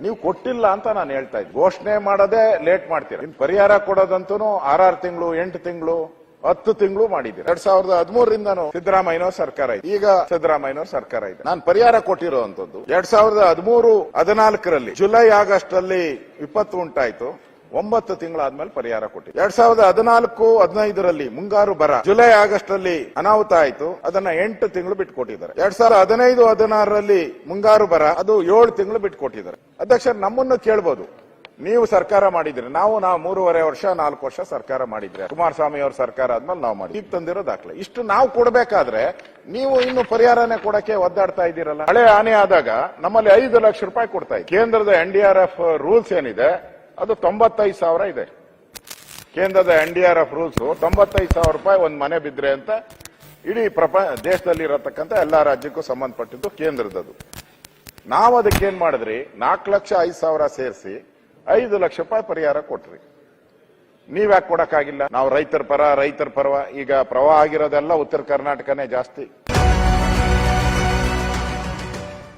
ನೀವು ಕೊಟ್ಟಿಲ್ಲ ಅಂತ ನಾನು ಹೇಳ್ತಾ ಇದ್ದೆ. ಘೋಷಣೆ ಮಾಡೋದೇ ಲೇಟ್ ಮಾಡ್ತೀರಾ. ಇನ್ ಪರಿಹಾರ ಕೊಡೋದಂತೂ 6 ತಿಂಗಳು 8 ತಿಂಗಳು 10 ತಿಂಗಳು ಮಾಡಿದ್ದೀರಿ. 2013ರಿಂದನೂ ಸಿದ್ದರಾಮಯ್ಯನವರ ಸರ್ಕಾರ ಇದೆ. ಈಗ ಸಿದ್ದರಾಮಯ್ಯನವರ ಸರ್ಕಾರ ಇದೆ. ನಾನು ಪರಿಹಾರ ಕೊಟ್ಟಿರುವಂತದ್ದು 2013-14ರಲ್ಲಿ ಜುಲೈ ಆಗಸ್ಟ್ ಅಲ್ಲಿ ವಿಪತ್ತು ಉಂಟಾಯ್ತು. 9 ತಿಂಗಳಾದ್ಮೇಲೆ ಪರಿಹಾರ ಕೊಟ್ಟಿದೆ. 2014-15ರಲ್ಲಿ ಮುಂಗಾರು ಬರ ಜುಲೈ ಆಗಸ್ಟ್ ಅಲ್ಲಿ ಅನಾಹುತ ಆಯ್ತು. ಅದನ್ನ 8 ತಿಂಗಳು ಬಿಟ್ಟು ಕೊಟ್ಟಿದ್ದಾರೆ. 2015-16ರಲ್ಲಿ ಮುಂಗಾರು ಬರ ಅದು 7 ತಿಂಗಳು ಬಿಟ್ಟು ಕೊಟ್ಟಿದ್ದಾರೆ. ಅಧ್ಯಕ್ಷ, ನಮ್ಮನ್ನು ಕೇಳಬಹುದು, ನೀವು ಸರ್ಕಾರ ಮಾಡಿದ್ರಿ, ನಾವು 3.5 ವರ್ಷ 4 ವರ್ಷ ಸರ್ಕಾರ ಮಾಡಿದ್ರೆ, ಕುಮಾರಸ್ವಾಮಿ ಅವ್ರ ಸರ್ಕಾರ ಆದ್ಮೇಲೆ ನಾವು ಮಾಡಿ ಈಗ ತಂದಿರೋ ದಾಖಲೆ ಇಷ್ಟು ನಾವು ಕೊಡಬೇಕಾದ್ರೆ ನೀವು ಇನ್ನು ಪರಿಹಾರನೇ ಕೊಡಕ್ಕೆ ಒದ್ದಾಡ್ತಾ ಇದ್ದೀರಲ್ಲ. ಹಳೆ ಹಾನಿ ಆದಾಗ ನಮ್ಮಲ್ಲಿ 5 ಲಕ್ಷ ರೂಪಾಯಿ ಕೊಡ್ತಾ ಇದ್ದೀವಿ. ಕೇಂದ್ರದ NDRF ರೂಲ್ಸ್ ಏನಿದೆ ಅದು 95,000 ಇದೆ. ಕೇಂದ್ರದ NDRF ರೂಲ್ಸ್ 95,000 ರೂಪಾಯಿ ಒಂದ್ ಮನೆ ಬಿದ್ರೆ ಅಂತ ಇಡೀ ದೇಶದಲ್ಲಿ ಇರತಕ್ಕಂತ ಎಲ್ಲಾ ರಾಜ್ಯಕ್ಕೂ ಸಂಬಂಧಪಟ್ಟಿದ್ದು ಕೇಂದ್ರದದು. ನಾವು ಅದಕ್ಕೇನ್ ಮಾಡಿದ್ರಿ, 4,05,000 ಸೇರಿಸಿ 5 ಲಕ್ಷ ರೂಪಾಯಿ ಪರಿಹಾರ ಕೊಟ್ರಿ. ನೀವ್ಯಾಕೆ ಕೊಡಕ್ಕಾಗಿಲ್ಲ? ನಾವು ರೈತರ ಪರವ. ಈಗ ಪ್ರವಾಹ ಆಗಿರೋದೆಲ್ಲ ಉತ್ತರ ಕರ್ನಾಟಕನೇ ಜಾಸ್ತಿ.